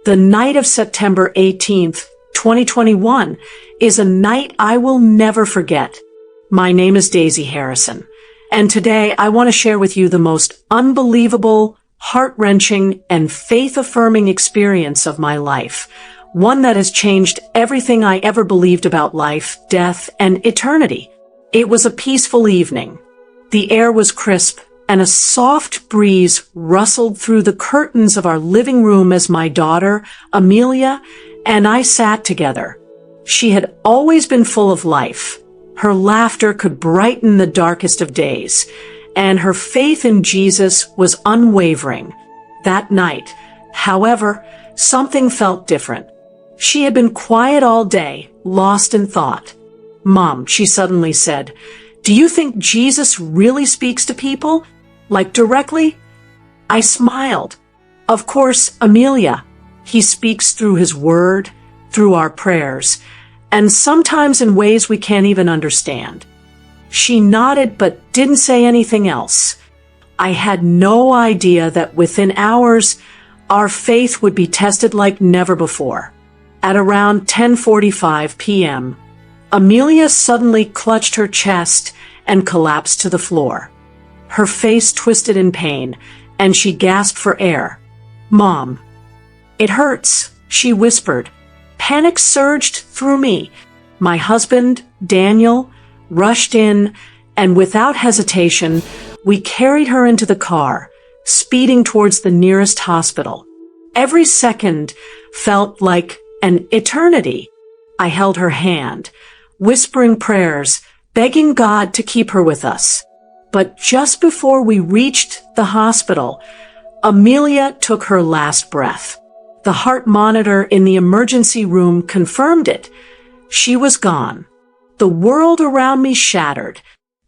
The night of September 18th, 2021 is a night I will never forget. My name is Daisy Harrison, and today I want to share with you the most unbelievable, heart-wrenching, and faith-affirming experience of my life. One that has changed everything I ever believed about life, death, and eternity. It was a peaceful evening. The air was crisp, and a soft breeze rustled through the curtains of our living room as my daughter, Amelia, and I sat together. She had always been full of life. Her laughter could brighten the darkest of days, and her faith in Jesus was unwavering. That night, however, something felt different. She had been quiet all day, lost in thought. "Mom," she suddenly said, "do you think Jesus really speaks to people? Like directly?" I smiled. "Of course, Amelia. He speaks through his word, through our prayers, and sometimes in ways we can't even understand." She nodded but didn't say anything else. I had no idea that within hours, our faith would be tested like never before. At around 10:45 p.m., Amelia suddenly clutched her chest and collapsed to the floor. Her face twisted in pain, and she gasped for air. "Mom." "It hurts," she whispered. Panic surged through me. My husband, Daniel, rushed in, and without hesitation, we carried her into the car, speeding towards the nearest hospital. Every second felt like an eternity. I held her hand, whispering prayers, begging God to keep her with us. But just before we reached the hospital, Amelia took her last breath. The heart monitor in the emergency room confirmed it. She was gone. The world around me shattered.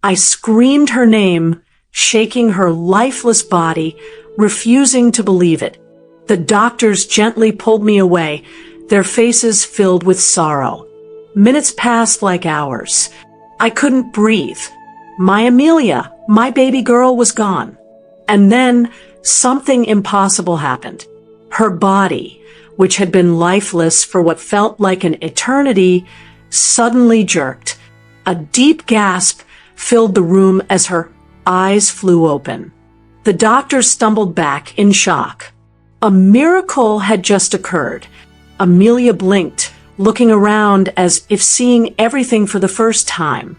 I screamed her name, shaking her lifeless body, refusing to believe it. The doctors gently pulled me away, their faces filled with sorrow. Minutes passed like hours. I couldn't breathe. My Amelia, my baby girl, was gone. And then something impossible happened. Her body, which had been lifeless for what felt like an eternity, suddenly jerked. A deep gasp filled the room as her eyes flew open. The doctors stumbled back in shock. A miracle had just occurred. Amelia blinked, looking around as if seeing everything for the first time.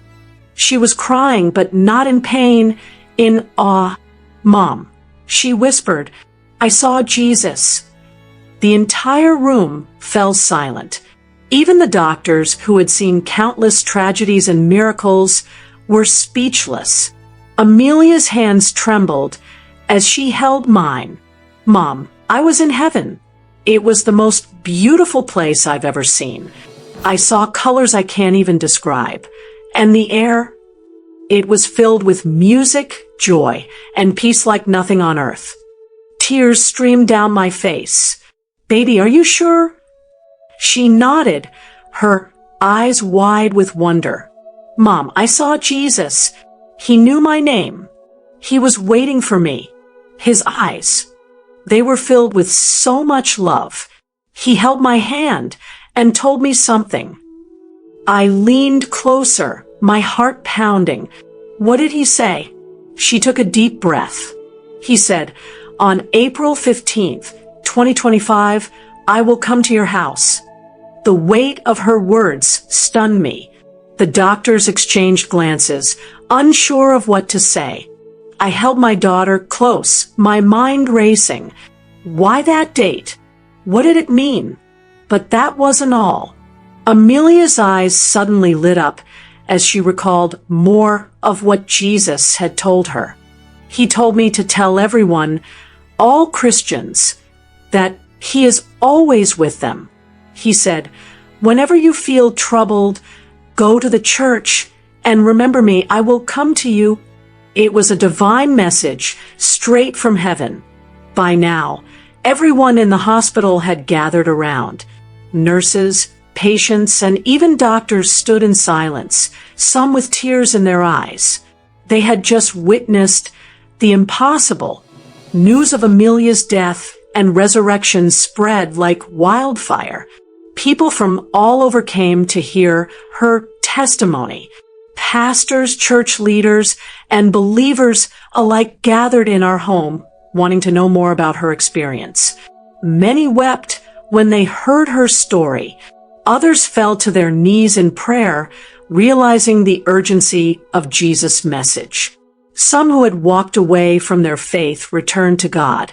She was crying, but not in pain, in awe. "Mom," she whispered, "I saw Jesus." The entire room fell silent. Even the doctors, who had seen countless tragedies and miracles, were speechless. Amelia's hands trembled as she held mine. "Mom, I was in heaven. It was the most beautiful place I've ever seen. I saw colors I can't even describe. And the air, it was filled with music, joy, and peace like nothing on earth." Tears streamed down my face. "Baby, are you sure?" She nodded, her eyes wide with wonder. "Mom, I saw Jesus. He knew my name. He was waiting for me. His eyes, they were filled with so much love. He held my hand and told me something." I leaned closer, my heart pounding. "What did he say?" She took a deep breath. He said, "On April 15th, 2025, I will come to your house." The weight of her words stunned me. The doctors exchanged glances, unsure of what to say. I held my daughter close, my mind racing. Why that date? What did it mean? But that wasn't all. Amelia's eyes suddenly lit up as she recalled more of what Jesus had told her. He told me to tell everyone, all Christians, that he is always with them. He said, "Whenever you feel troubled, go to the church and remember me. I will come to you." It was a divine message straight from heaven. By now, everyone in the hospital had gathered around. Nurses, patients, and even doctors stood in silence, some with tears in their eyes. They had just witnessed the impossible. News of Amelia's death and resurrection spread like wildfire. People from all over came to hear her testimony. Pastors, church leaders, and believers alike gathered in our home, wanting to know more about her experience. Many wept when they heard her story. Others fell to their knees in prayer, realizing the urgency of Jesus' message. Some who had walked away from their faith returned to God,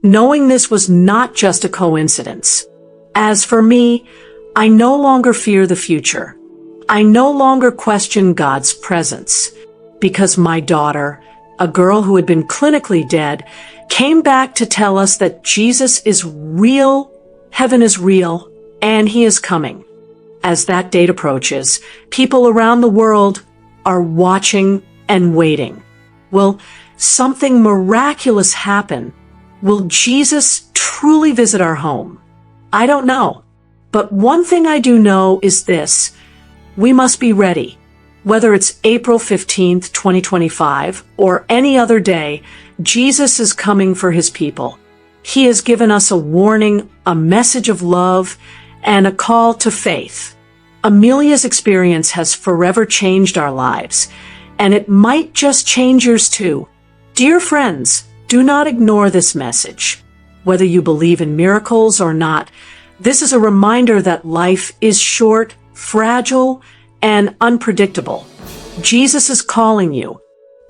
knowing this was not just a coincidence. As for me, I no longer fear the future. I no longer question God's presence, because my daughter, a girl who had been clinically dead, came back to tell us that Jesus is real, heaven is real, and he is coming. As that date approaches, people around the world are watching and waiting. Will something miraculous happen? Will Jesus truly visit our home? I don't know. But one thing I do know is this: we must be ready. Whether it's April 15th, 2025, or any other day, Jesus is coming for his people. He has given us a warning, a message of love, and a call to faith. Amelia's experience has forever changed our lives, and it might just change yours too. Dear friends, do not ignore this message. Whether you believe in miracles or not, this is a reminder that life is short, fragile, and unpredictable. Jesus is calling you.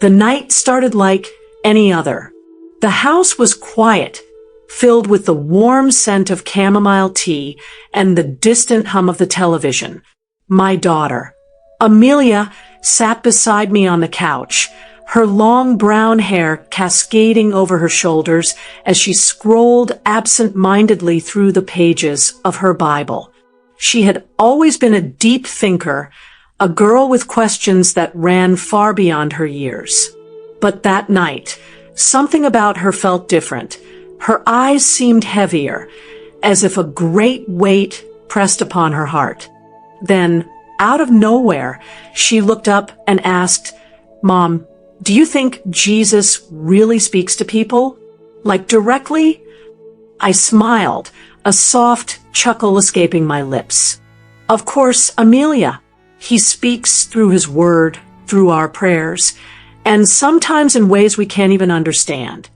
The night started like any other. The house was quiet, filled with the warm scent of chamomile tea and the distant hum of the television. My daughter, Amelia, sat beside me on the couch, her long brown hair cascading over her shoulders as she scrolled absent-mindedly through the pages of her Bible. She had always been a deep thinker, a girl with questions that ran far beyond her years. But that night, something about her felt different. Her eyes seemed heavier, as if a great weight pressed upon her heart. Then, out of nowhere, she looked up and asked, "Mom, do you think Jesus really speaks to people? Like directly?" I smiled, a soft chuckle escaping my lips. "Of course, Amelia. He speaks through his word, through our prayers, and sometimes in ways we can't even understand."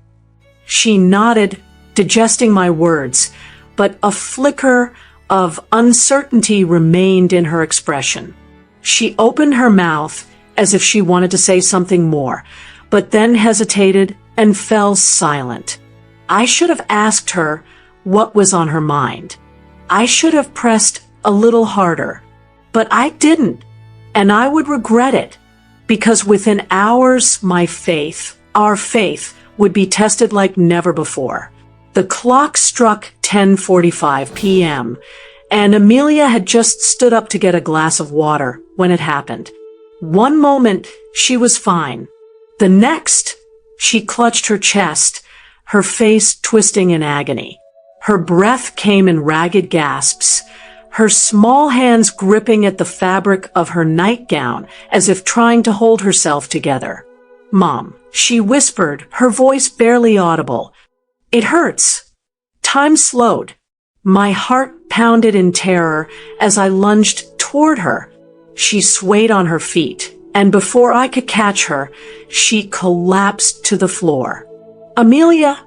She nodded, digesting my words, but a flicker of uncertainty remained in her expression. She opened her mouth as if she wanted to say something more, but then hesitated and fell silent. I should have asked her what was on her mind. I should have pressed a little harder, but I didn't, and I would regret it, because within hours our faith, would be tested like never before. The clock struck 10:45 p.m., and Amelia had just stood up to get a glass of water when it happened. One moment, she was fine. The next, she clutched her chest, her face twisting in agony. Her breath came in ragged gasps, her small hands gripping at the fabric of her nightgown as if trying to hold herself together. "Mom," she whispered, her voice barely audible. "It hurts." Time slowed. My heart pounded in terror as I lunged toward her. She swayed on her feet, and before I could catch her, she collapsed to the floor. "Amelia!"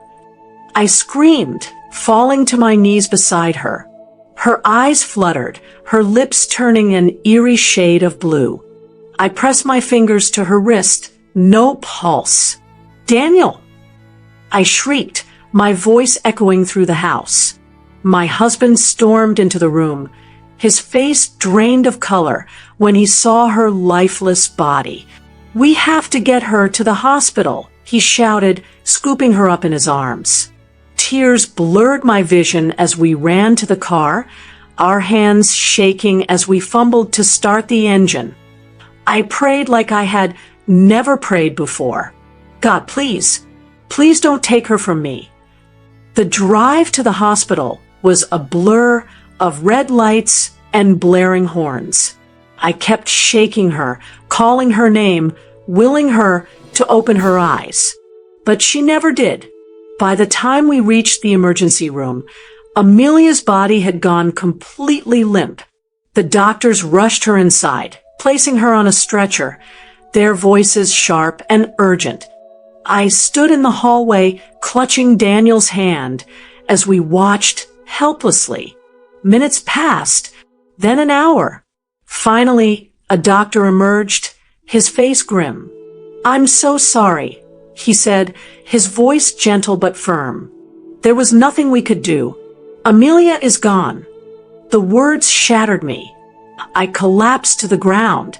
I screamed, falling to my knees beside her. Her eyes fluttered, her lips turning an eerie shade of blue. I pressed my fingers to her wrist. No pulse. "Daniel!" I shrieked, my voice echoing through the house. My husband stormed into the room, his face drained of color when he saw her lifeless body. "We have to get her to the hospital," he shouted, scooping her up in his arms. Tears blurred my vision as we ran to the car, our hands shaking as we fumbled to start the engine. I prayed like I had never prayed before. "God, please don't take her from me." The drive to the hospital was a blur of red lights and blaring horns. I kept shaking her, calling her name, willing her to open her eyes. But she never did. By the time we reached the emergency room, Amelia's body had gone completely limp. The doctors rushed her inside, placing her on a stretcher, their voices sharp and urgent. I stood in the hallway, clutching Daniel's hand as we watched helplessly. Minutes passed, then an hour. Finally, a doctor emerged, his face grim. "I'm so sorry," he said, his voice gentle but firm. "There was nothing we could do. Amelia is gone." The words shattered me. I collapsed to the ground,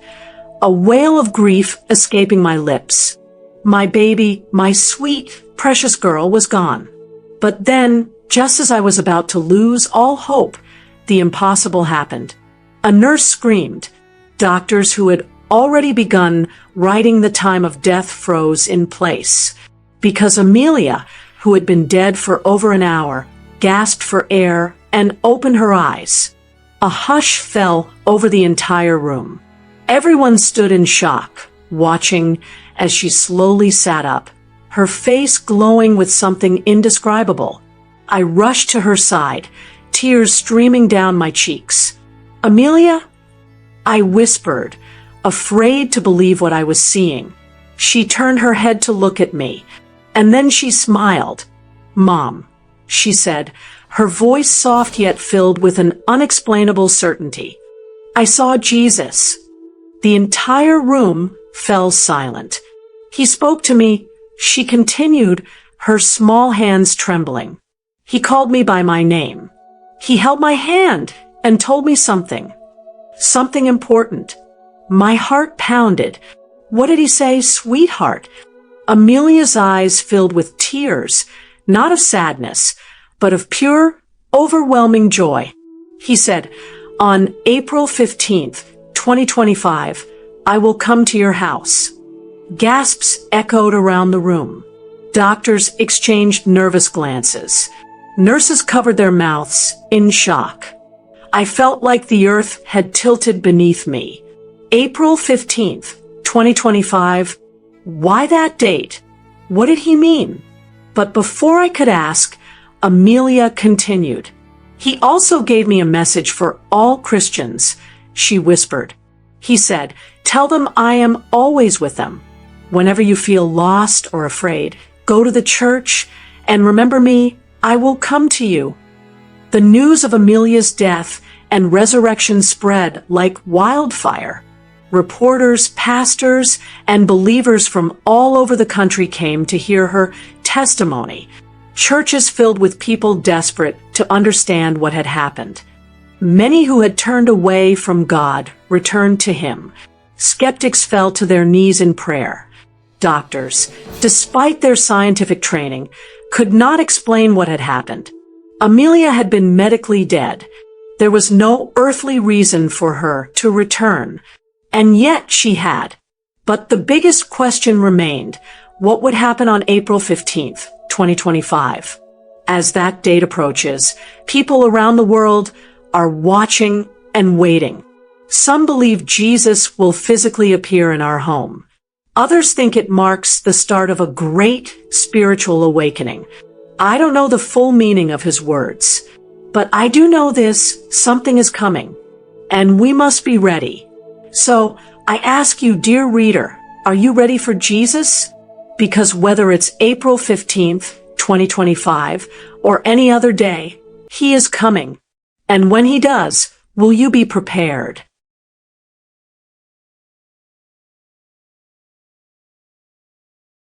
a wail of grief escaping my lips. My baby, my sweet, precious girl, was gone. But then, just as I was about to lose all hope, the impossible happened. A nurse screamed. Doctors who had already begun writing the time of death froze in place. Because Amelia, who had been dead for over an hour, gasped for air and opened her eyes. A hush fell over the entire room. Everyone stood in shock, watching as she slowly sat up, her face glowing with something indescribable. I rushed to her side, tears streaming down my cheeks. "Amelia?" I whispered, afraid to believe what I was seeing. She turned her head to look at me, and then she smiled. "Mom," she said, her voice soft yet filled with an unexplainable certainty. "I saw Jesus." The entire room fell silent. "He spoke to me," she continued, her small hands trembling. "He called me by my name. He held my hand and told me something. Something important." My heart pounded. "What did he say, sweetheart?" Amelia's eyes filled with tears, not of sadness, but of pure, overwhelming joy. He said, "On April 15th, 2025, I will come to your house." Gasps echoed around the room. Doctors exchanged nervous glances. Nurses covered their mouths in shock. I felt like the earth had tilted beneath me. April 15th, 2025. Why that date? What did he mean? But before I could ask, Amelia continued. "He also gave me a message for all Christians," she whispered. He said, "Tell them I am always with them. Whenever you feel lost or afraid, go to the church and remember me. I will come to you." The news of Amelia's death and resurrection spread like wildfire. Reporters, pastors, and believers from all over the country came to hear her testimony. Churches filled with people desperate to understand what had happened. Many who had turned away from God returned to Him. Skeptics fell to their knees in prayer. Doctors, despite their scientific training, could not explain what had happened. Amelia had been medically dead. There was no earthly reason for her to return. And yet she had. But the biggest question remained: what would happen on April 15th, 2025? As that date approaches, people around the world are watching and waiting. Some believe Jesus will physically appear in our home. Others think it marks the start of a great spiritual awakening. I don't know the full meaning of his words, but I do know this: something is coming, and we must be ready. So I ask you, dear reader, are you ready for Jesus? Because whether it's April 15th, 2025, or any other day, he is coming. And when he does, will you be prepared?